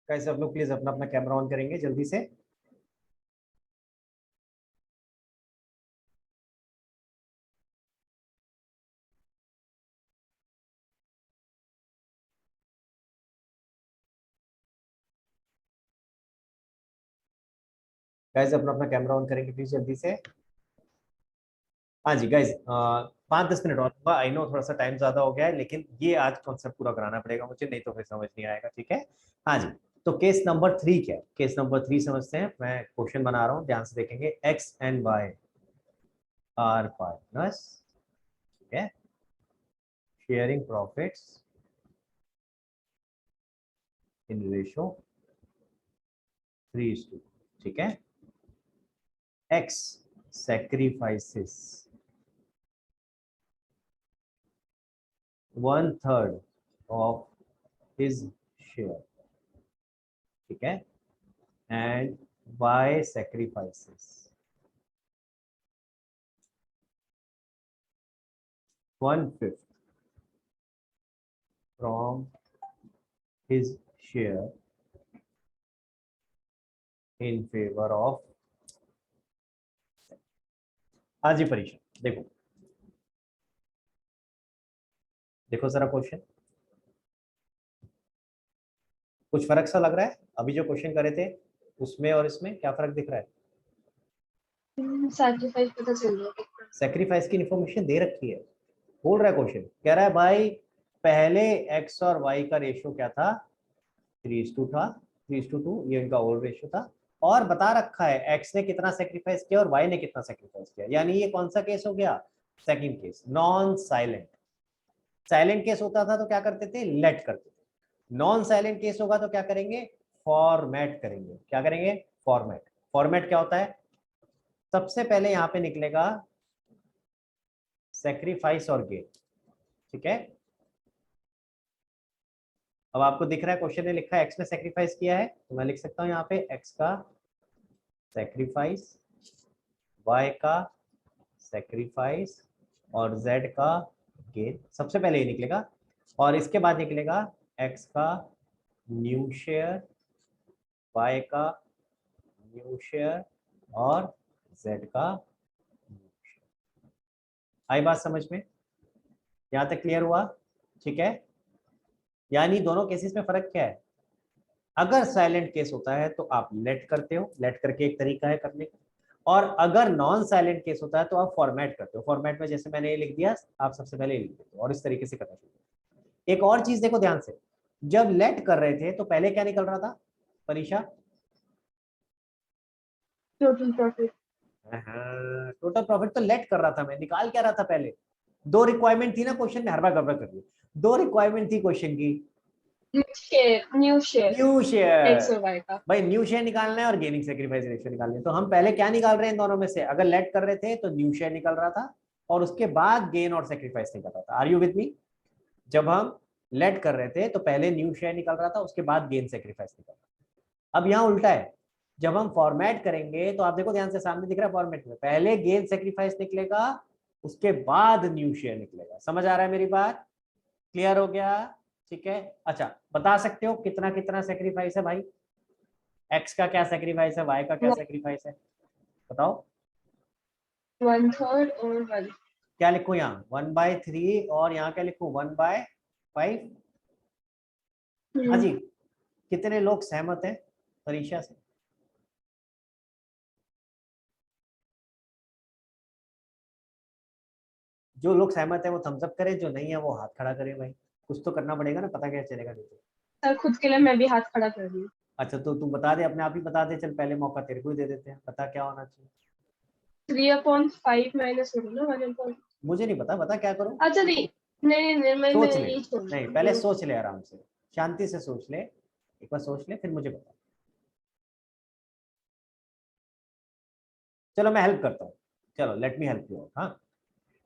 कैसे आप लोग प्लीज अपना अपना कैमरा ऑन करेंगे जल्दी से। गाइस अपना अपना कैमरा ऑन करेंगे प्लीज जल्दी से। हाँ जी गाइस, 5-10 मिनट और होगा। आई नो थोड़ा सा टाइम ज्यादा हो गया है, लेकिन ये आज कॉन्सेप्ट पूरा कराना पड़ेगा मुझे, नहीं तो फिर समझ नहीं आएगा। ठीक है। हाँ जी। तो केस नंबर 3 क्या है? केस नंबर 3 समझते हैं। मैं क्वेश्चन बना रहा हूँ, ध्यान से देखेंगे। X and Y are partners, ठीक है, शेयरिंग प्रॉफिट्स इन रेशो 3:2। ठीक है। X sacrifices 1/3 of his share, ठीक है, एंड y sacrifices 1/5 from his share in favor of। आज ही परीक्षा देखो, देखो जरा क्वेश्चन, कुछ फर्क सा लग रहा है अभी जो क्वेश्चन करे थे उसमें और इसमें? क्या फर्क दिख रहा है? सैक्रिफाइस पता चल रहा है। सेक्रीफाइस की इंफॉर्मेशन दे रखी है। बोल रहा है क्वेश्चन, कह रहा है भाई पहले एक्स और वाई का रेशियो क्या था? 3:2 था, 3:2, ये इनका ओल्ड रेशियो था। और बता रखा है एक्स ने कितना सेक्रीफाइस किया और वाई ने कितना सेक्रीफाइस किया। यानी ये कौन सा केस हो गया? Second case, non silent. Silent case होता था तो क्या करते थे? लेट करते थे। नॉन साइलेंट केस होगा तो क्या करेंगे? फॉर्मेट करेंगे। क्या करेंगे? फॉर्मेट। फॉर्मेट क्या होता है? सबसे पहले यहां पे निकलेगा सेक्रीफाइस और गेन, ठीक है। अब आपको दिख रहा है क्वेश्चन में लिखा है एक्स ने सेक्रीफाइस किया है, तो मैं लिख सकता हूं यहाँ पे एक्स का सेक्रीफाइस, वाई का सेक्रीफाइस और जेड का गेन। सबसे पहले ये निकलेगा और इसके बाद निकलेगा एक्स का न्यू शेयर, वाई का न्यू शेयर और जेड का न्यू शेयर। आई बात समझ में? यहां तक क्लियर हुआ? ठीक है। यानी दोनों केसेस में फर्क क्या है? अगर साइलेंट केस होता है तो आप लेट करते हो, लेट करके एक तरीका है करने का। और अगर नॉन साइलेंट केस होता है तो आप फॉर्मेट करते हो। फॉर्मेट में जैसे मैंने ये लिख दिया, आप सबसे पहले ये लिख देते हो और इस तरीके से करना चाहिए। एक और चीज देखो ध्यान से, जब लेट कर रहे थे तो पहले क्या निकल रहा था परीक्षा? Total profit. टोटल प्रॉफिट तो लेट कर रहा था, मैं निकाल क्या रहा था पहले? दो रिक्वायरमेंट थी ना क्वेश्चन में, हर बार गड़बड़ कर दी। दो रिक्वायरमेंट थी क्वेश्चन की। New share new x share, और वाई का। भाई न्यू शेयर निकालना है और गेनिंग सेक्रीफाइस रेशियो निकालना है। तो हम पहले क्या निकाल रहे हैं इन दोनों में से? अगर लेट कर रहे थे तो न्यू शेयर निकल रहा था और उसके बाद गेन और सेक्रीफाइस निकल रहा था। Are you with me? जब हम लेट कर रहे थे तो पहले न्यू शेयर निकल रहा था, उसके बाद गेन सेक्रीफाइस निकल रहा था। अब यहाँ उल्टा है, जब हम फॉर्मेट करेंगे तो आप देखो ध्यान से, सामने दिख रहा है फॉर्मेट में पहले गेन सेक्रीफाइस निकलेगा, उसके बाद न्यू शेयर निकलेगा। समझ आ रहा है मेरी बात? क्लियर हो गया? ठीक है। अच्छा, बता सकते हो कितना कितना सेक्रीफाइस है भाई? एक्स का क्या सेक्रीफाइस है, वाई का क्या सेक्रीफाइस है? बताओ। 1/3 और 1। क्या लिखो यहाँ? 1/3 और यहाँ क्या लिखो? 1/5। हाँ जी। कितने लोग सहमत हैं परीक्षा से? जो लोग सहमत है वो थम्स अप करें, जो नहीं है वो हाथ खड़ा करे। भाई कुछ तो करना पड़ेगा ना, पता क्या चलेगा नहीं तो। सर खुद के लिए मैं भी हाथ खड़ा कर रही हूँ। अच्छा तो तू बता दे, अपने आप ही बता दे। चल पहले मौका तेरे को ही दे देते हैं, बता क्या होना चाहिए। 3/5 माइनस करो ना 1/5। मुझे नहीं पता, बता क्या करूँ। अच्छा नहीं नहीं नहीं, मैं सोच ले, यही छोड़ नहीं रही पहले हूँ। सोच ले आराम से, शांति से सोच ले, एक बार सोच ले फिर मुझे बता। चलो मैं हेल्प करता हूँ, चलो let me help you out. हाँ,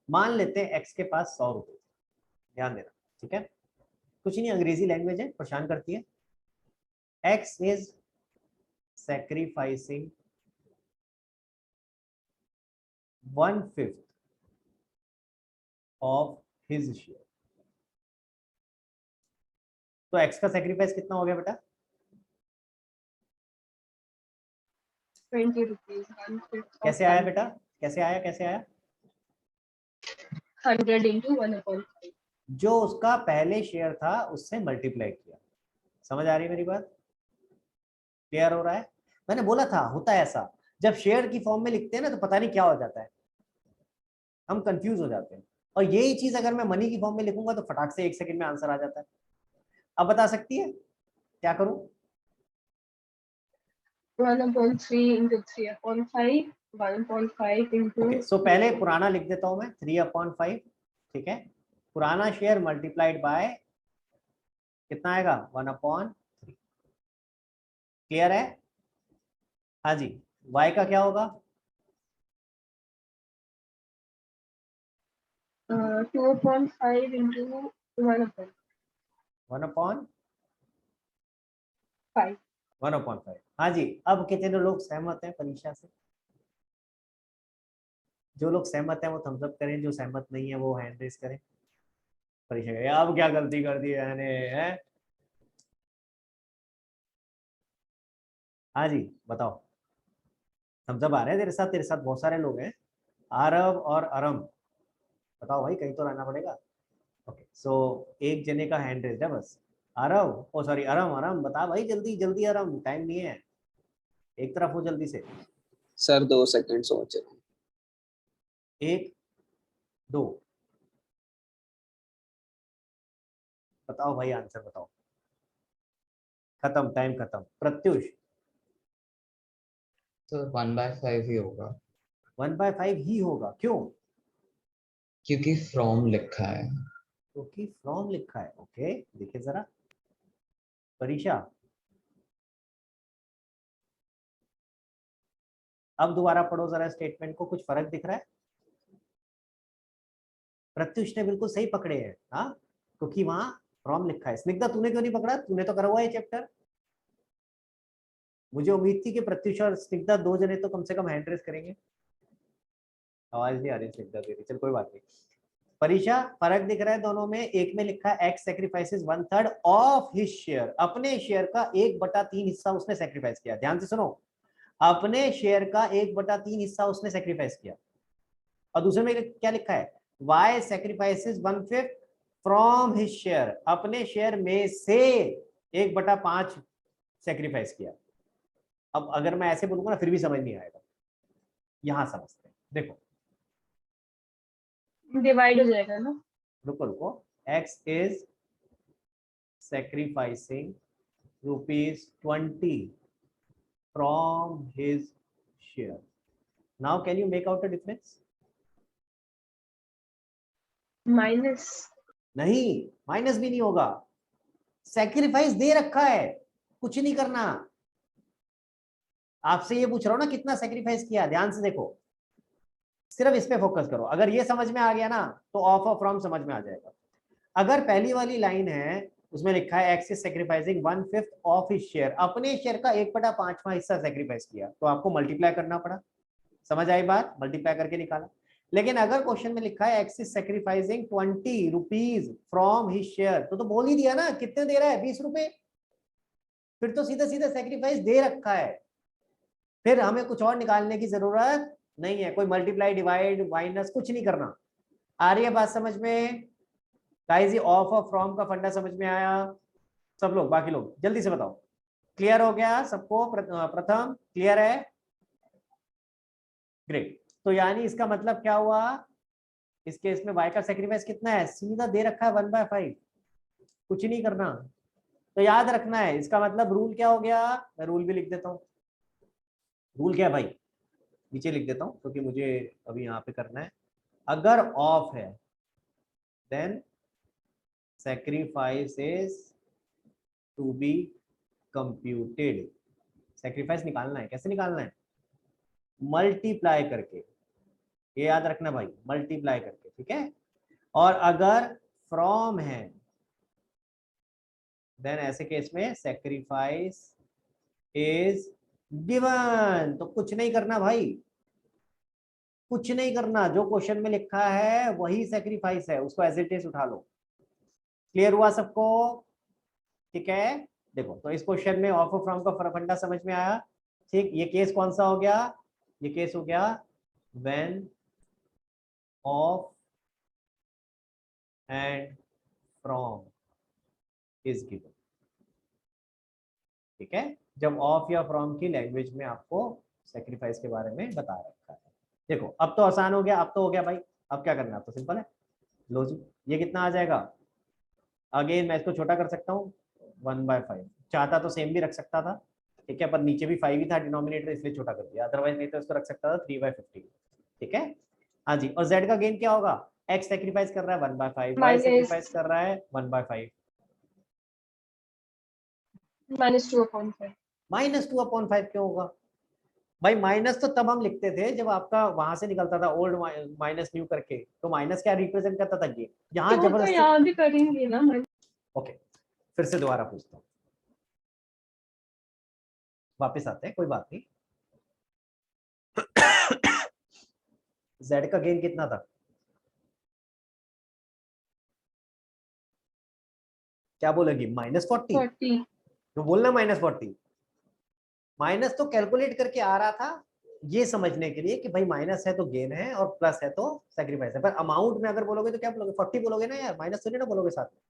मान लेते हैं एक्स के पास 100 रुपए, ध्यान देना, ठीक है। कुछ नहीं, अंग्रेजी लैंग्वेज है, परेशान करती है। X is sacrificing 1/5 of his share. तो एक्स का सेक्रीफाइस कितना हो गया बेटा? 20 rupees, 1/5 of कैसे आया 1. बेटा, कैसे आया? 100 into 1/5. जो उसका पहले शेयर था उससे मल्टीप्लाई किया। समझ आ रही है मेरी बात? क्लियर हो रहा है? मैंने बोला था होता है ऐसा, जब शेयर की फॉर्म में लिखते हैं ना तो पता नहीं क्या हो जाता है, हम कंफ्यूज हो जाते हैं। और यही चीज अगर मैं मनी की फॉर्म में लिखूंगा तो फटाक से 1 सेकंड में आंसर आ जाता है। अब बता सकती है क्या करूं? 1/3 into 3/5, 1/5 into ओके, सो पहले पुराना लिख देता हूं मैं 3/5, ठीक है। पुराना शेयर मल्टीप्लाइड बाय कितना आएगा 1/3। क्लियर है? हाँ जी। y का क्या होगा? 2/5 into 1/5. 1/5। हाँ जी। अब कितने लोग सहमत हैं परीक्षा से? जो लोग सहमत हैं वो थम्स अप करें, जो सहमत नहीं है वो हैंड रेस करें। परीक्षा करें। अब क्या गलती कर दी मैंने, है? हाँ जी, बताओ। थम्स अप आ रहे हैं तेरे साथ बहुत सारे लोग हैं। आरव और अरम, बताओ भाई, कहीं तो रहना पड़ेगा। ओके, सो एक जने का हैंड रेज है बस। आरव, ओ सॉरी अरम, अरम बता भाई, जल्दी जल्दी अरम, टाइम नहीं है, एक तरफ हो जल्दी से। सर 2 सेकंड सोच रहे हैं। 1 2, बताओ भाई, आंसर बताओ। खत्म, टाइम खत्म। प्रत्युष, तो 1/5 ही होगा 1/5 ही होगा, क्यों? क्योंकि फ्रॉम लिखा है। क्योंकि फ्रॉम लिखा है। ओके, देखिए जरा परीक्षा, अब दोबारा पढ़ो जरा स्टेटमेंट को, कुछ फर्क दिख रहा है? प्रत्युष ने बिल्कुल सही पकड़े हैं, हाँ, क्योंकि वहां फ्रॉम लिखा है। स्निग्धा, तूने क्यों नहीं पकड़ा? तूने तो करा हुआ है चैप्टर। मुझे उम्मीद थी कि प्रत्युष और स्निग्धा 2 जने तो कम से कम हैंड रेस करेंगे। आवाज नहीं आ रही स्निग्धा तेरी, चल कोई बात नहीं। परीक्षा, फर्क दिख रहा है दोनों में। एक में लिखा है x sacrifices 1/3 of his share, अपने शेयर का 1/3 हिस्सा उसने सेक्रीफाइस किया। ध्यान से सुनो, अपने शेयर का 1/3 हिस्सा उसने सेक्रीफाइस किया। और दूसरे में क्या लिखा है? Y sacrifices 1/5 from his share, अपने शेयर में से 1/5 सेक्रीफाइस किया। अब अगर मैं ऐसे बोलूंगा ना फिर भी समझ नहीं आएगा, यहां समझते हैं। देखो, डिवाइड हो जाएगा ना। रुको रुको, x is sacrificing ₹20 from his share. Now can you make out a difference? Minus. नहीं, माइनस भी नहीं होगा। सैक्रिफाइस दे रखा है, कुछ नहीं करना। आपसे ये पूछ रहा हूं ना कितना सैक्रिफाइस किया, ध्यान से देखो, सिर्फ इस पे फोकस करो। अगर ये समझ में आ गया ना तो ऑफ और फ्रॉम समझ में आ जाएगा। अगर पहली वाली लाइन है उसमें लिखा है x is sacrificing 1/5 of his share, अपने शेयर का 1/5वां हिस्सा सेक्रीफाइस किया, तो आपको मल्टीप्लाई करना पड़ा। समझ आई बात? मल्टीप्लाई करके निकाला। लेकिन अगर क्वेश्चन में लिखा है x is sacrificing 20 rupees from his share, तो बोल ही दिया ना कितने दे रहा है, 20 रुपए। फिर तो सीधा सीधा सेक्रीफाइस दे रखा है, फिर हमें कुछ और निकालने की जरूरत नहीं है। कोई मल्टीप्लाई डिवाइड माइनस कुछ नहीं करना। आ रही है बात समझ में? गाइस, ये ऑफ और फ्रॉम का फंडा समझ में आया? सब लोग, बाकी लोग जल्दी से बताओ। क्लियर हो गया सबको? प्रथम क्लियर है? ग्रेट। तो यानी इसका मतलब क्या हुआ, इस केस में y का सेक्रीफाइस कितना है? सीधा दे रखा है 1/5, कुछ नहीं करना। तो याद रखना है, इसका मतलब रूल क्या हो गया? मैं रूल भी लिख देता हूँ। रूल क्या है भाई, नीचे लिख देता हूँ क्योंकि मुझे अभी यहाँ पे करना है। अगर ऑफ है then sacrifice is to be computed। Sacrifice निकालना है, कैसे निकालना है? मल्टीप्लाई करके, ये याद रखना भाई, मल्टीप्लाई करके, ठीक है। और अगर फ्रॉम है देन ऐसे केस में सेक्रीफाइस इज गिवन। तो कुछ नहीं करना भाई, कुछ नहीं करना, जो क्वेश्चन में लिखा है वही सेक्रीफाइस है, उसको एज इट इज उठा लो। क्लियर हुआ सबको? ठीक है। देखो, तो इस क्वेश्चन में ऑफ और फ्रॉम का फंडा समझ में आया? ठीक, ये केस कौन सा हो गया, ये केस हो गया when of and from is given. ठीक है, जब ऑफ या फ्रॉम की लैंग्वेज में आपको सेक्रीफाइस के बारे में बता रखा है। देखो अब तो आसान हो गया, अब तो हो गया भाई, अब क्या करना है, अब तो सिंपल है। लो जी, ये कितना आ जाएगा, अगेन मैं इसको छोटा कर सकता हूँ 1/5, चाहता तो सेम भी रख सकता था, ठीक है, पर नीचे भी 5 ही था डिनोमिनेटर, इसलिए छोटा कर दिया, अदरवाइज नहीं तो इसको रख सकता था 3/50। ठीक है, हाँ जी, और z का गेन क्या होगा, x सेक्रीफाइस कर रहा है 1/5, y सेक्रीफाइस कर रहा है 1/5, -2/5। -2/5 क्यों होगा भाई, माइनस तो तब हम लिखते थे जब आपका वहां से निकलता था ओल्ड माइनस न्यू करके, तो माइनस क्या रिप्रेजेंट करता था, ये यहाँ तो जबरदस्ती। यहाँ भी करेंगे ना। ओके, फिर से दोबारा पूछता हूँ, वापस आते हैं, कोई बात नहीं। z का गेन कितना था, क्या बोलेगी, -40, 40। तो बोलना -40, माइनस तो कैलकुलेट करके आ रहा था ये समझने के लिए कि भाई माइनस है तो गेन है और प्लस है तो सेक्रीफाइस है, पर अमाउंट में अगर बोलोगे तो क्या बोलोगे, 40 बोलोगे ना यार, माइनस तो नहीं ना बोलोगे साथ में।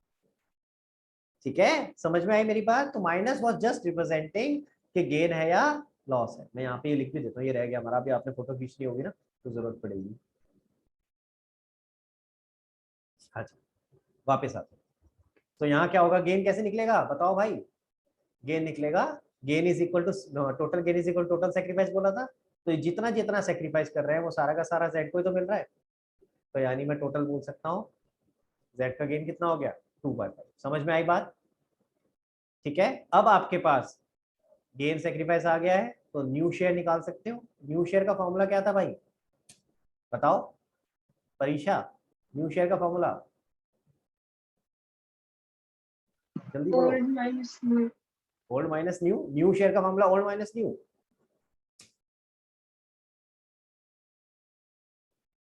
ठीक है, समझ में आई मेरी बात, तो माइनस वॉज जस्ट रिप्रेजेंटिंग कि गेन है या लॉस है। मैं यहाँ पे ये लिख भी देता हूँ, ये रह गया हमारा, अभी आपने फोटो खींचनी होगी ना तो जरूरत पड़ेगी। हाँ जी, वापस आते हैं, तो यहाँ क्या होगा, गेन कैसे निकलेगा बताओ भाई, गेन निकलेगा, gain is equal to total gain is equal total sacrifice बोला था, तो जितना जितना सेक्रीफाइस कर रहे हैं वो सारा का सारा जेड को ही तो मिल रहा है, तो यानी मैं टोटल बोल सकता हूँ जेड का गेन कितना हो गया 2/5। समझ में आई बात, ठीक है, अब आपके पास गेन सेक्रीफाइस आ गया है तो न्यू शेयर निकाल सकते हो। न्यू शेयर का फॉर्मूला क्या था भाई, बताओ परीक्षा, न्यू शेयर का फॉर्मूला जल्दी बोलो। Old minus new. Old minus new, new share का formula old minus new,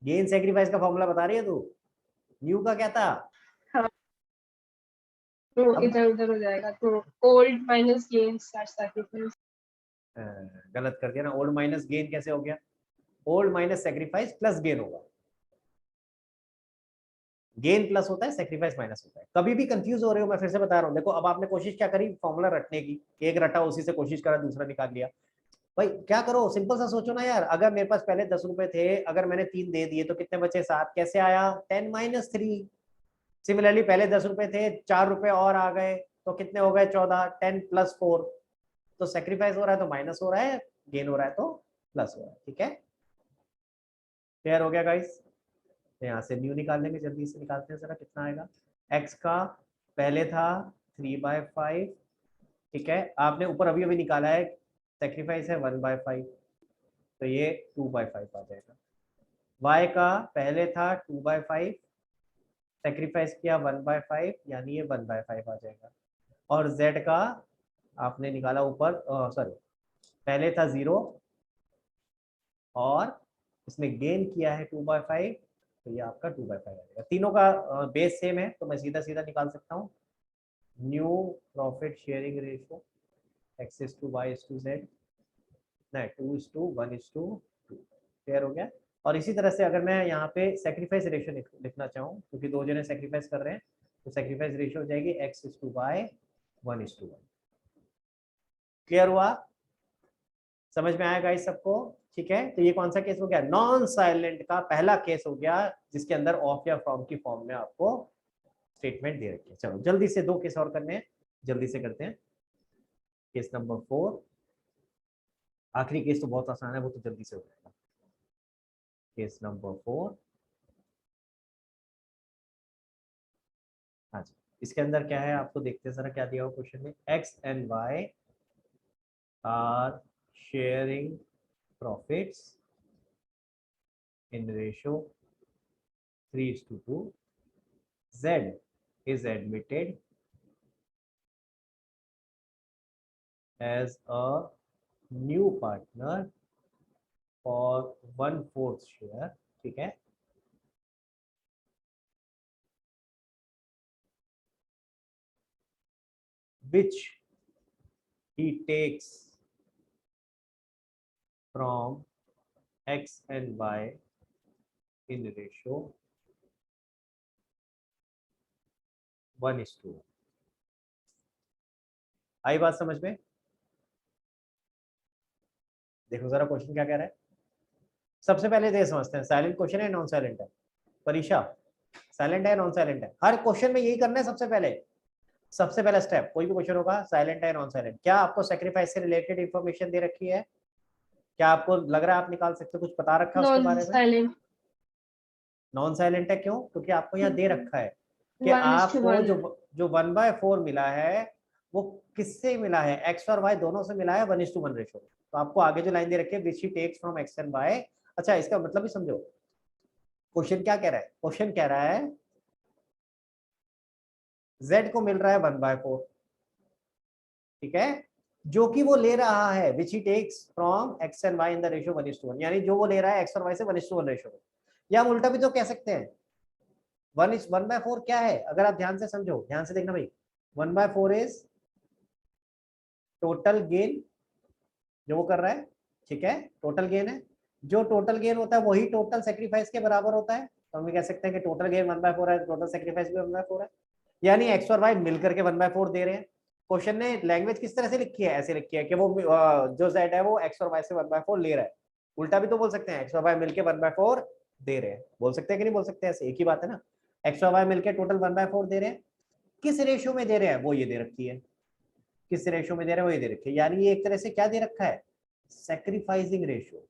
gain sacrifice का फॉर्मूला बता रही है तू, न्यू का क्या था, हाँ, तो अब इधर उधर हो जाएगा, तो ओल्ड माइनस गेन सैक्रिफाइस। गलत कर दिया ना, ओल्ड माइनस गेन कैसे हो गया, old minus sacrifice plus gain होगा, गेन प्लस होता है, सेक्रीफाइस माइनस होता है। कभी भी कंफ्यूज हो रहे हो मैं फिर से बता रहा हूँ, देखो अब आपने कोशिश क्या करी फॉर्मूला रटने की, एक रटा उसी से कोशिश करा दूसरा निकाल लिया, भाई क्या करो, सिंपल सा सोचो ना यार, अगर मेरे पास पहले 10 रुपए थे, अगर मैंने 3 दे दिए तो कितने बचे, 7, कैसे आया 10 - 3। सिमिलरली पहले 10 रुपए थे, 4 रुपए और आ गए तो कितने हो गए 14, 10 + 4, तो सेक्रीफाइस हो रहा है तो माइनस हो रहा है, गेन हो रहा है तो प्लस हो रहा है। ठीक है, क्लियर हो गया गाइस, तो यहाँ से न्यू निकाल लेंगे, जल्दी से निकालते हैं जरा कितना आएगा, एक्स का पहले था 3/5, ठीक है, आपने ऊपर अभी अभी निकाला है, सेक्रीफाइस है 1/5, तो ये 2/5 आ जाएगा। y का पहले था 2/5, सेक्रीफाइस किया 1/5, यानी ये 1/5 आ जाएगा। और z का आपने निकाला ऊपर, सॉरी पहले था 0 और इसमें गेन किया है 2/5, तो ये आपका 2/5 आ जाएगा। तीनों का बेस सेम है तो मैं सीधा सीधा निकाल सकता हूँ, new profit sharing ratio x/y/z, नहीं 2:1:2, क्लियर हो गया। और इसी तरह से अगर मैं यहाँ पे सेक्रीफाइस रेशियो लिखना चाहूँ, क्योंकि दो जने सेक्रीफाइस कर रहे हैं, तो सेक्रीफाइस रेशियो हो जाएगी x/y 1:1। क्लियर हुआ, समझ में आएगा इस सबको, ठीक है, तो ये कौन सा केस हो गया, नॉन साइलेंट का पहला केस हो गया जिसके अंदर ऑफ या फ्रॉम की फॉर्म में आपको स्टेटमेंट दे रखी है। चलो जल्दी से 2 केस और करने हैं, जल्दी से करते हैं। केस नंबर 4, आखिरी केस तो बहुत आसान है, वो तो जल्दी से हो जाएगा। केस नंबर 4, हाँ जी, इसके अंदर क्या है आपको देखते हैं जरा, क्या दिया हुआ क्वेश्चन में, x and y are sharing profits in ratio 3:2, z is admitted as a new partner for 1/4 share, ठीक है, which he takes from x and y in ratio 1:1। आई बात समझ में? देखो जरा क्वेश्चन क्या कह रहा है। सबसे पहले दे समझते हैं, साइलेंट क्वेश्चन है नॉन साइलेंट है? परीक्षा साइलेंट है नॉन साइलेंट है? हर क्वेश्चन में यही करना है सबसे पहले। सबसे पहला स्टेप कोई भी क्वेश्चन होगा साइलेंट है नॉन साइलेंट। क्या आपको सेक्रीफाइस से रिलेटेड इंफॉर्मेशन दे रखी है? क्या आपको लग रहा है आप निकाल सकते हो? कुछ बता रखा है उसके नॉन बारे में? साइलेंट नॉन साइलेंट है क्यों? क्योंकि आपको यहाँ दे रखा है कि 1:1 आपको जो 1/4 मिला है वो किससे मिला है? एक्स और वाई दोनों से मिला है 1:1 रेशो। तो आपको आगे जो लाइन दे रखी है which he takes from X and Y. अच्छा इसका मतलब भी समझो। क्वेश्चन क्या कह रहा है? क्वेश्चन कह रहा है z को मिल रहा है 1/4, ठीक है, जो कि वो ले रहा है which he takes from X and Y in the ratio 1:1, यानी जो वो ले रहा है एक्स और वाई से 1:1 रेशियो। या हम उल्टा भी तो कह सकते हैं 1/4 क्या है? अगर आप ध्यान से समझो, ध्यान से देखना भाई, 1/4 इज टोटल गेन जो वो कर रहा है, ठीक है, टोटल गेन है। जो टोटल गेन होता है वही टोटल सेक्रीफाइस के बराबर होता है। तो हम कह सकते हैं कि टोटल गेन 1/4 है, टोटल सेक्रीफाइस भी 1/4 है, यानी एक्स और वाई मिलकर के 1/4 दे रहे हैं। क्वेश्चन ने लैंग्वेज किस तरह से लिखी है? ऐसे लिखी है कि वो जो z है वो एक्स और वाई से 1/4 ले रहा है। उल्टा भी तो बोल सकते हैं, एक्स और वाई मिलकर 1/4 दे रहे हैं। बोल सकते हैं कि नहीं बोल सकते? ऐसे एक ही बात है ना। एक्स और वाई मिलकर टोटल 1/4 दे रहे हैं। किस रेशियो में दे रहे हैं? वो ये दे रखी है। किस रेशियो में दे रहे हैं? वो ये दे रखी है। यानी ये एक तरह से क्या दे रखा है? Sacrificing ratio.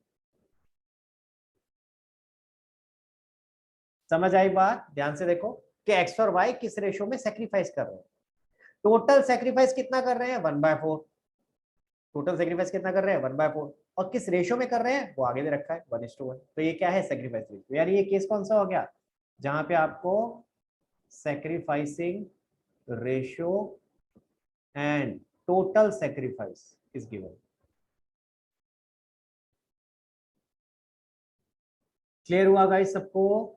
समझ आई बात? ध्यान से देखो कि एक्स और वाई किस रेशियो में सैक्रिफाइस कर रहे हैं। टोटल सैक्रिफाइस कितना कर रहे हैं? 1/4। टोटल सैक्रिफाइस कितना कर रहे हैं? 1/4। और किस रेशियो में कर रहे हैं वो आगे दे रखा है 1:1। तो ये क्या है? Sacrifice ratio. यानी ये केस कौन सा हो गया? जहां पे आपको sacrificing ratio and total sacrifice is given. Clear हुआ गाइस सबको?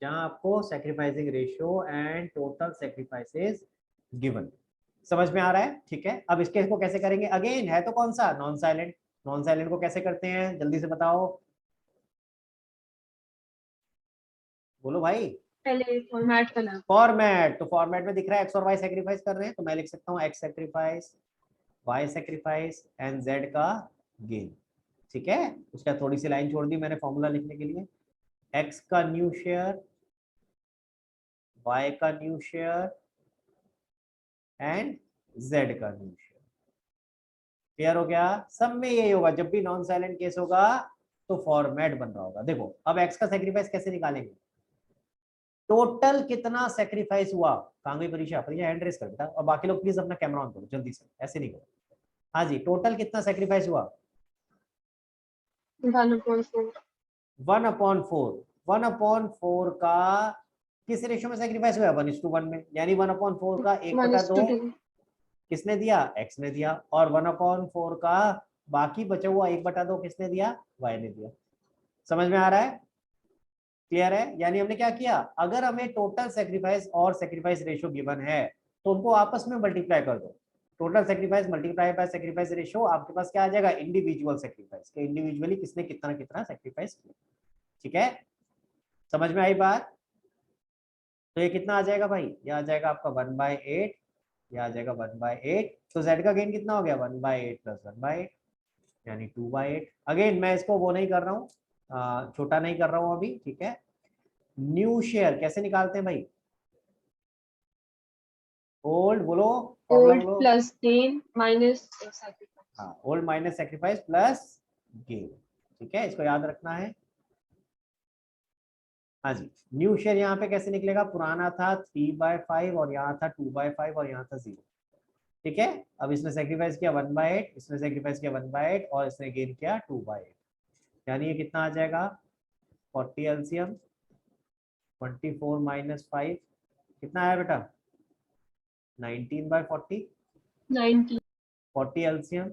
जहां आपको sacrificing ratio and total sacrifice is given. समझ में आ रहा है? ठीक है, अब इसके को कैसे करेंगे? अगेन है तो कौन सा? Non silent. नॉन साइलेंट को कैसे करते हैं जल्दी से बताओ, बोलो भाई। पहले फॉर्मेट बना। फॉर्मेट, तो फॉर्मेट में दिख रहा है एक्स और वाई सेक्रीफाइस कर रहे हैं, तो मैं लिख सकता हूँ X sacrifice, Y sacrifice and Z का गेन। ठीक है, उसका थोड़ी सी लाइन छोड़ दी मैंने फॉर्मूला लिखने के लिए। एक्स का न्यू शेयर, वाई का न्यू शेयर एंड जेड का न्यू शेयर। क्लियर हो गया? सब में यही होगा, जब भी नॉन साइलेंट केस होगा तो फॉर्मेट बन रहा होगा। देखो अब एक्स का सेक्रीफाइस कैसे निकालेंगे? टोटल कितना सेक्रीफाइस हुआ? कहाँ गई परीक्षा? परीक्षा हैंड रेस कर बेटा, और बाकी लोग प्लीज अपना कैमरा ऑन करो जल्दी से, ऐसे नहीं करो। हाँ जी, टोटल कितना सेक्रीफाइस हुआ? 1/4। 1/4। 1/4 का किस रेशियो में सेक्रीफाइस हुआ? 1:1 में। यानी 1/4 का 1/2 1:2। किसने दिया? एक्स ने दिया। और 1/4 का बाकी बचा हुआ 1/2 किसने दिया? वाई ने दिया। समझ में आ रहा है? क्लियर है? यानी हमने क्या किया, अगर हमें टोटल सेक्रीफाइस और सेक्रीफाइस रेशियो गिवन है तो उनको आपस में मल्टीप्लाई कर दो। Total sacrifice multiply by sacrifice ratio, आपके पास क्या आ जाएगा? इंडिविजुअल सेक्रीफाइस के इंडिविजुअली किसने कितना कितना सेक्रीफाइस किया। ठीक है, समझ में आई बात? तो ये कितना आ जाएगा भाई? ये आ जाएगा आपका 1/8, ये आ जाएगा 1/8। तो z का गेन कितना हो गया? 1/8 + 1/8 यानी 2/8। अगेन मैं इसको वो नहीं कर रहा हूँ, छोटा नहीं कर रहा हूँ अभी, ठीक है। न्यू शेयर कैसे निकालते हैं भाई? ओल्ड बोलो, फॉर्मूला ओल्ड बोलो। Plus gain minus sacrifice. हाँ, old minus sacrifice plus gain. ठीक है, इसको याद रखना है। हाँ जी, न्यू शेयर यहाँ पे कैसे निकलेगा? पुराना था 3/5 और यहाँ था 2/5 और यहाँ था 0। ठीक है, अब इसने सेक्रीफाइस किया 1/8, इसने सेक्रीफाइस किया 1/8 और इसने गेन किया 2/8। यानी ये कितना आ जाएगा? 40 एलसीएम 24 - 5 कितना आया बेटा? 19/40। 90। 40 एलसीएम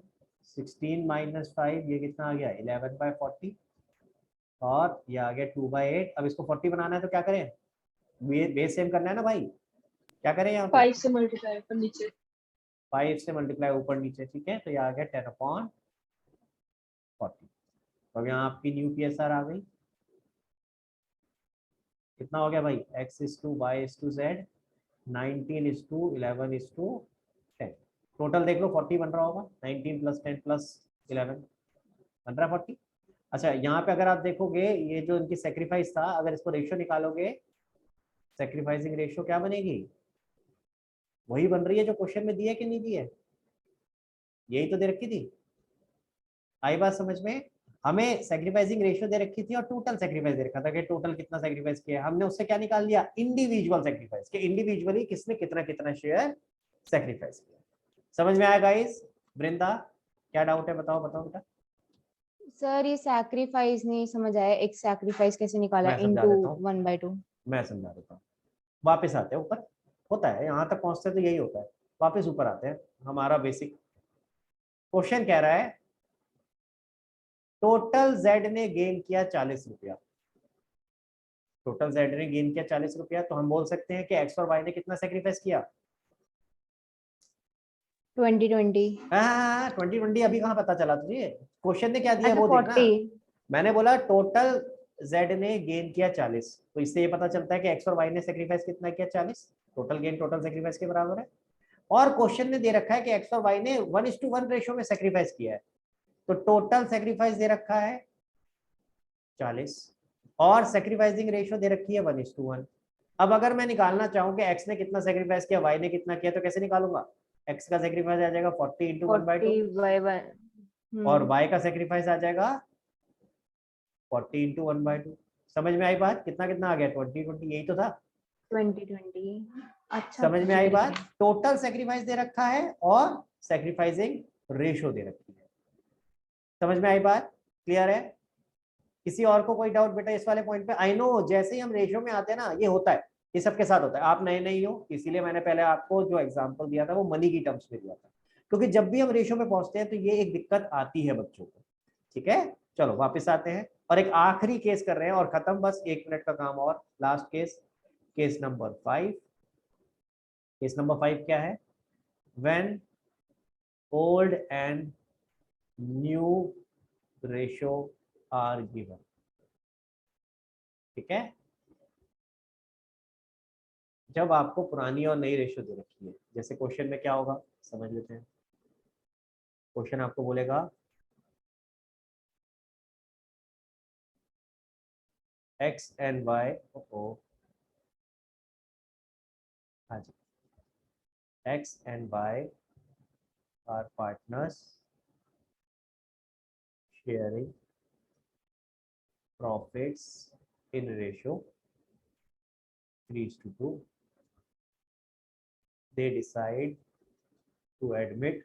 16 - 5 ये कितना आ गया? 11/40 और ये आ गया 2/8। अब इसको 40 बनाना है तो क्या करें? बेस सेम करना है ना भाई। क्या करें यहाँ पे? 5 से मल्टीप्लाई पर नीचे। 5 से मल्टीप्लाई ऊपर नीचे। ठीक है, तो ये आ गया 10/40। तो अब यहाँ आपकी न्यू PSR आ गई। कितना हो गया भाई, x/y/z 19:11:10। टोटल देख लो 40 बन रहा होगा, 19 + 10 + 11 बन रहा है 40। अच्छा यहाँ पे अगर आप देखोगे ये जो इनकी सेक्रीफाइस था, अगर इसको रेशियो निकालोगे, सेक्रीफाइसिंग रेशियो क्या बनेगी, वही बन रही है जो क्वेश्चन में दी है कि नहीं दी है, यही तो दे रखी थी। आई बात समझ में? हमें सेक्रीफाइसिंग रेशियो दे रखी थी और टोटल सेक्रीफाइस दे रखा था कि टोटल कितना सेक्रीफाइस किया, हमने उससे क्या निकाल लिया, इंडिविजुअल सेक्रीफाइस, कि इंडिविजुअली किसने कितना कितना शेयर सेक्रीफाइस किया। समझ में आया गाइस? वृंदा क्या डाउट है, बताओ बताओ बेटा। सर ये सैक्रिफाइस नहीं समझ आया, एक सैक्रिफाइस कैसे निकाला मैं समझा इनटू देता हूँ, 1/2। मैं समझा देता हूँ। वापस आते हैं ऊपर, होता है यहाँ तक पहुंचते तो यही होता है। वापस ऊपर आते हैं, हमारा बेसिक क्वेश्चन कह रहा है टोटल जेड ने गेन किया 40 रुपया। टोटल जेड ने गेन किया 40 रुपया, तो हम बोल सकते हैं कि एक्स और वाई ने कितना सेक्रीफाइस किया। 2020। हाँ 2020 अभी कहाँ पता चला तुझे, क्वेश्चन ने क्या दिया अच्छा वो देखना। 40। मैंने बोला टोटल जेड ने गेन किया 40, तो इससे ये पता चलता है कि एक्स और वाई ने सेक्रीफाइस कितना किया 40। टोटल गेन टोटल सेक्रीफाइस के बराबर है। और क्वेश्चन ने दे रखा है कि एक्स और वाई ने 1:1 रेशियो में सेक्रीफाइस किया है, तो टोटल सेक्रीफाइस दे रखा है 40 और सेक्रीफाइसिंग रेशियो दे रखी है 1:1। अब अगर मैं निकालना चाहूँ कि एक्स ने कितना सेक्रीफाइस किया, वाई ने कितना किया, तो कैसे निकालूंगा, एक्स का सेक्रीफाइस आ जाएगा 40 × 1/2 और वाई का सेक्रीफाइस आ जाएगा 40 × 1/2। समझ में आई बात? कितना कितना आ गया, 20 यही तो था। 2020। अच्छा समझ में आई बात? शुक्रिया। टोटल सेक्रीफाइस दे रखा है और सेक्रीफाइसिंग रेशियो दे रखी है। समझ में आई बात? क्लियर है? किसी और को कोई डाउट बेटा इस वाले पॉइंट पे? आई नो जैसे ही हम रेशियो में आते हैं ना, ये होता है, ये सबके साथ होता है। आप नए नहीं हो, इसीलिए मैंने पहले आपको जो एग्जांपल दिया था वो मनी की टर्म्स में दिया था, क्योंकि जब भी हम रेशियो में पहुंचते हैं तो ये एक दिक्कत आती है बच्चों को। ठीक है, चलो वापस आते हैं और एक आखिरी केस कर रहे हैं और खत्म, बस 1 मिनट का काम और। Last case, case number 5। Case number 5 क्या है, when old and new ratio are given. ठीक है, जब आपको पुरानी और नई रेशियो दे रखी है, जैसे क्वेश्चन में क्या होगा समझ लेते हैं। क्वेश्चन आपको बोलेगा एक्स एंड वाई, हाँ जी, X and Y are partners sharing profits in ratio 3:2. They decide to admit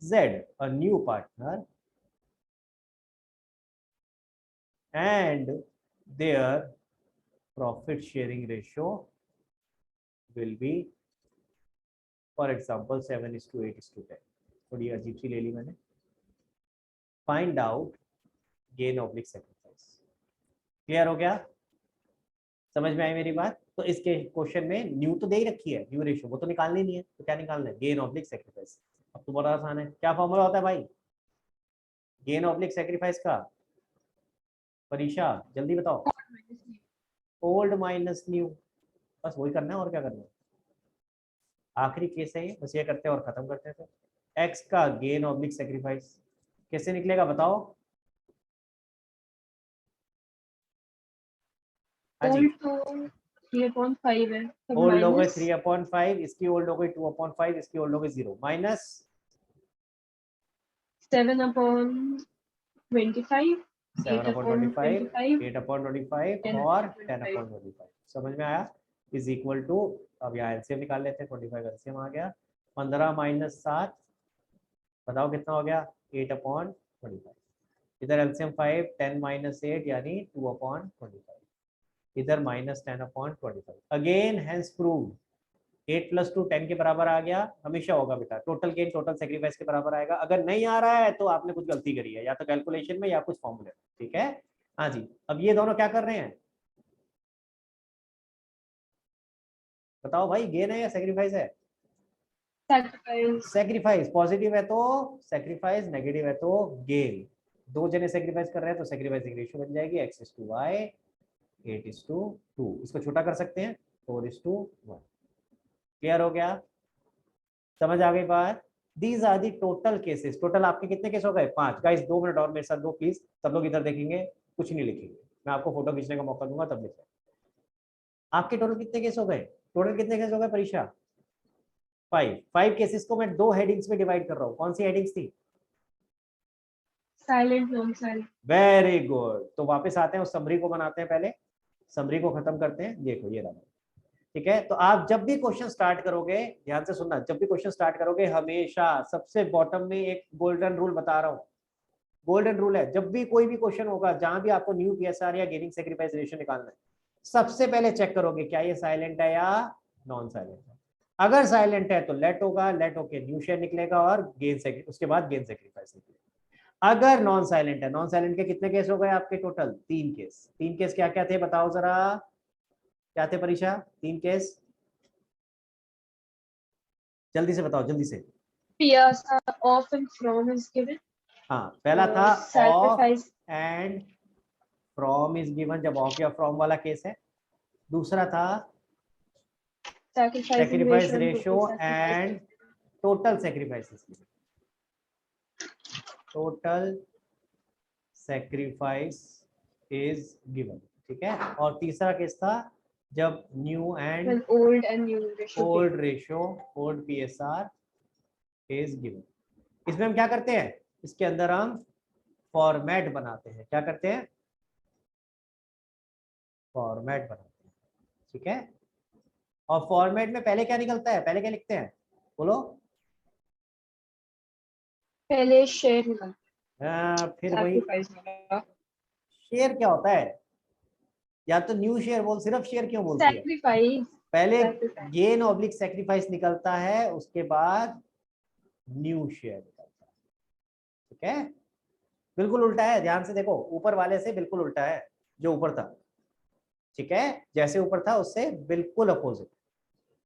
Z, a new partner, and their profit sharing ratio will be, for example, 7:8:10. थोड़ी अजीब सी ले ली मैंने। Find out gain oblique sacrifice. Clear हो गया? समझ में आई मेरी बात? तो इसके क्वेश्चन में न्यू तो दे ही रखी है, न्यू रेशियो वो तो निकालनी नहीं है, तो क्या निकालना है, गेन ऑब्लिक सेक्रीफाइस। अब तो बड़ा आसान है, क्या फॉर्मूला होता है भाई गेन ऑब्लिक सेक्रीफाइस का? परीक्षा जल्दी बताओ। ओल्ड माइनस न्यू, बस वही करना है और क्या करना है। आखिरी केस है ये, बस ये करते हैं और खत्म करते हैं। एक्स का गेन ऑब्लिक सेक्रीफाइस कैसे निकलेगा बताओ? हाँ जी, ओल्ड तो 3/5 है, तब ओल्ड हो गए माइनस 3/5, इसकी ओल्ड हो गई 2/5, इसकी ओल्ड हो गई 0, माइनस 7/25, 7/25, 8/25, 8/25 और 10/25। समझ में आया? इज इक्वल टू, अब यहाँ एलसीएम निकाल लेते हैं, 25 एलसीएम आ गया, 15 - 7 बताओ कितना हो गया, 8/25। इधर एलसीएम 5, 10 - 8 यानी 2/25, इधर -10/25। अगेन हेंस प्रूव 8 + 2 10 के बराबर आ गया, हमेशा होगा बेटा। टोटल गेन टोटल सेक्रीफाइस के बराबर आएगा। अगर नहीं आ रहा है तो आपने कुछ गलती करी है, या तो कैलकुलेशन में या कुछ फॉर्मूले में। ठीक है, हाँ जी। अब ये दोनों क्या कर रहे हैं बताओ भाई, गेन है या सेक्रीफाइस है? sacrifice, सेक्रीफाइस पॉजिटिव है तो सेक्रीफाइस, नेगेटिव है तो गेन। दो जने सेक्रीफाइस कर रहे हैं तो सेक्रीफाइस की रेशियो बन जाएगी x/y 8:2। इसको छोटा कर सकते हैं 4:1। क्लियर हो गया? समझ आ गई बात? These are the total cases. Total आपके कितने केस हो गए? 5। गाइस 2 मिनट और मेरे साथ दो प्लीज। सब लोग इधर देखेंगे, कुछ नहीं लिखेंगे, मैं आपको फोटो खींचने का मौका दूंगा तब लिखें। आपके टोटल कितने केस हो गए? टोटल कितने केस हो गए परीक्षा? 5 केसेस को मैं 2 हेडिंग्स में डिवाइड कर रहा हूँ। कौन सी हेडिंग्स थी? silent, non-silent. Very good. तो वापस आते हैं, उस समरी को बनाते हैं, पहले समरी को खत्म करते हैं। देखो ये रहा, ठीक है। तो आप जब भी क्वेश्चन स्टार्ट करोगे, ध्यान से सुनना, जब भी क्वेश्चन स्टार्ट करोगे हमेशा सबसे बॉटम में एक गोल्डन रूल बता रहा हूं, गोल्डन रूल है। जब भी कोई भी क्वेश्चन होगा जहां भी आपको न्यू पीएसआर या गेनिंग सैक्रिफाइस रेशियो निकालना है, सबसे पहले चेक करोगे क्या ये साइलेंट है या नॉन साइलेंट है। अगर साइलेंट है तो लेट होगा, लेट होके न्यू शेयर निकलेगा और गेन उसके बाद गेन सैक्रिफाइस निकलेगा। अगर नॉन साइलेंट है, नॉन साइलेंट के कितने केस हो गए आपके? Total 3 case. 3 केस क्या क्या थे बताओ जरा, क्या थे परीक्षा? 3 केस जल्दी से बताओ, जल्दी से। PSR off and from is given. हाँ, पहला था of Sacrifice, and from is given, जब ऑफ या फ्रॉम वाला केस है। दूसरा था sacrificing sacrifice ratio and ratio total sacrifice. And total sacrifice, total sacrifice is given, ठीक है। और तीसरा केस था जब new and When old and new ratio old given. Ratio, old PSR is given. इसमें हम क्या करते हैं? इसके अंदर हम फॉर्मेट बनाते हैं। क्या करते हैं? फॉर्मेट बनाते हैं, ठीक है। और फॉर्मेट में पहले क्या निकलता है? पहले क्या लिखते हैं बोलो? पहले share निकाल. फिर वही, Sacrifice वाला. शेयर क्या होता है? या तो न्यू शेयर बोल, सिर्फ शेयर क्यों बोलती है? Sacrifice. पहले Sacrifice. गेन ऑब्लिक सेक्रीफाइस निकलता है, उसके बाद न्यू शेयर निकलता है, ठीक है। बिल्कुल उल्टा है, ध्यान से देखो, ऊपर वाले से बिल्कुल उल्टा है जो ऊपर था, ठीक है। जैसे ऊपर था उससे बिल्कुल अपोजिट।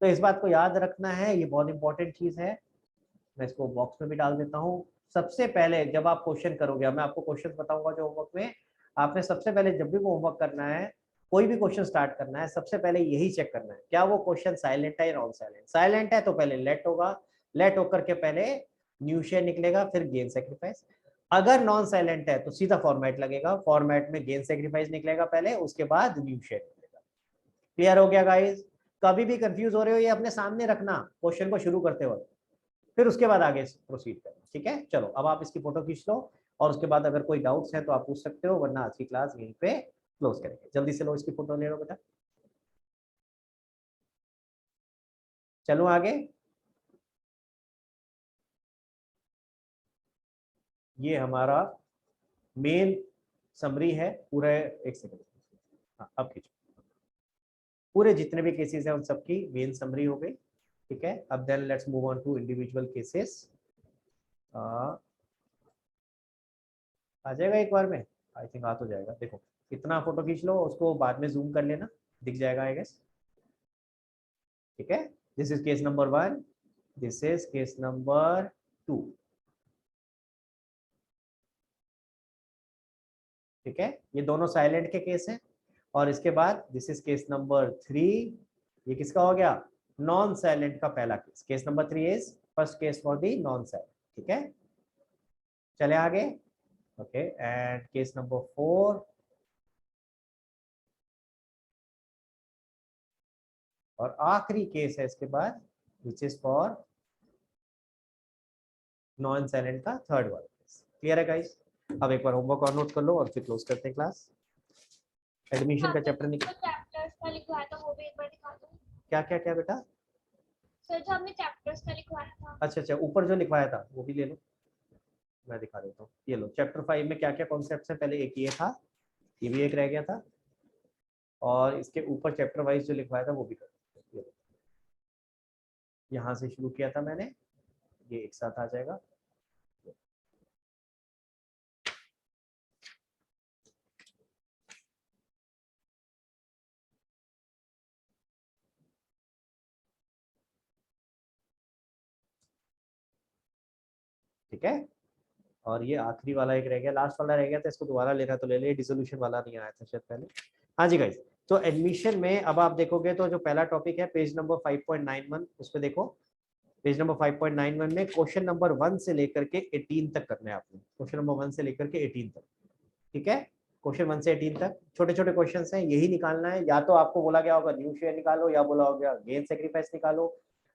तो इस बात को याद रखना है, ये बहुत इंपॉर्टेंट चीज है। मैं इसको बॉक्स में भी डाल देता हूँ। सबसे पहले जब आप क्वेश्चन करोगे, मैं आपको क्वेश्चन बताऊंगा जो होमवर्क में, आपने सबसे पहले जब भी वो होमवर्क करना है, कोई भी क्वेश्चन स्टार्ट करना है, सबसे पहले यही चेक करना है क्या वो क्वेश्चन साइलेंट है या नॉन साइलेंट। साइलेंट है तो पहले लेट होगा, लेट होकर के पहले न्यू शेयर निकलेगा, फिर गेन सेक्रीफाइस। अगर नॉन साइलेंट है तो सीधा फॉर्मेट लगेगा, फॉर्मेट में गेन सेक्रीफाइस निकलेगा पहले, उसके बाद न्यू शेयर निकलेगा। क्लियर हो गया गाइस? कभी भी कंफ्यूज हो रहे हो ये अपने सामने रखना क्वेश्चन को शुरू करते वक्त, फिर उसके बाद आगे प्रोसीड करना, ठीक है। चलो अब आप इसकी फोटो खींच लो, और उसके बाद अगर कोई डाउट्स है तो आप पूछ सकते हो, वरना आज की क्लास यहीं पे क्लोज करेंगे। जल्दी से लो, इसकी फोटो ले लो बेटा। चलो आगे। ये हमारा मेन समरी है पूरे। एक सेकंड, हाँ अब खींचो। पूरे जितने भी केसेस हैं उन सबकी मेन समरी हो गई, ठीक है। अब then let's move on to individual cases. आ जाएगा एक बार में, आई थिंक आ तो जाएगा। देखो इतना फोटो खींच लो, उसको बाद में जूम कर लेना, दिख जाएगा आई गेस, ठीक है। This is case number 1, this is case number 2, ठीक है। ये दोनों साइलेंट के केस हैं। और इसके बाद दिस इज केस नंबर 3, ये किसका हो गया? नॉन साइलेंट का पहला case. Case number 3 is first case for the non silent, ठीक है। चले आगे, ओके। एंड केस नंबर 4, और आखिरी केस है इसके बाद, which is for non silent का थर्ड वाला केस। क्लियर है गाइस? अब एक बार होमवर्क और नोट कर लो और फिर क्लोज करते हैं क्लास। एडमिशन का चैप्टर निकल, चैप्टर्स का लिखवाया था वो भी एक बार दिखा दो। क्या क्या क्या बेटा? सर जो हमने चैप्टर्स का लिखवाया था। अच्छा अच्छा, ऊपर जो लिखवाया था वो भी ले लो, मैं दिखा देता हूँ। ये लो, चैप्टर 5 में क्या क्या कॉन्सेप्ट्स हैं। पहले एक ये था, ये भी एक रह गया था, और इसके ऊपर चैप्टर वाइज जो लिखवाया था वो भी कर, यहाँ से शुरू किया था मैंने, ये एक साथ आ जाएगा। ठीक है। और ये आखिरी वाला एक रह गया, लास्ट वाला रह गया था, इसको दोबारा लेना तो ले ले, डिसोल्यूशन वाला नहीं आया था शायद पहले। हाँ जी गाइस, तो एडमिशन में अब आप देखोगे तो जो पहला टॉपिक है पेज नंबर 5.91, उस पर देखो। पेज नंबर 5.91 में क्वेश्चन नंबर 1 से लेकर के 18 तक करना है आपने, क्वेश्चन नंबर 1 से लेकर के 18 तक, ठीक है। क्वेश्चन 1 से 18 तक छोटे छोटे क्वेश्चन हैं, यही निकालना है। या तो आपको बोला गया होगा न्यू शेयर निकालो, या बोला होगा गेन सेक्रीफाइस निकालो।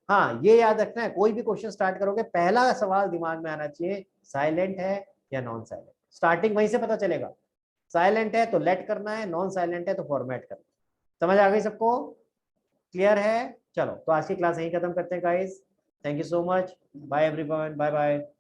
हाँ, ये याद रखना है, कोई भी क्वेश्चन स्टार्ट करोगे पहला सवाल दिमाग में आना चाहिए, साइलेंट है या नॉन साइलेंट। स्टार्टिंग वहीं से पता चलेगा, साइलेंट है तो लेट करना है, नॉन साइलेंट है तो फॉर्मेट करना है। समझ आ गई सबको? क्लियर है? चलो, तो आज की क्लास यहीं खत्म करते हैं guys. Thank you so much, bye everyone, bye bye.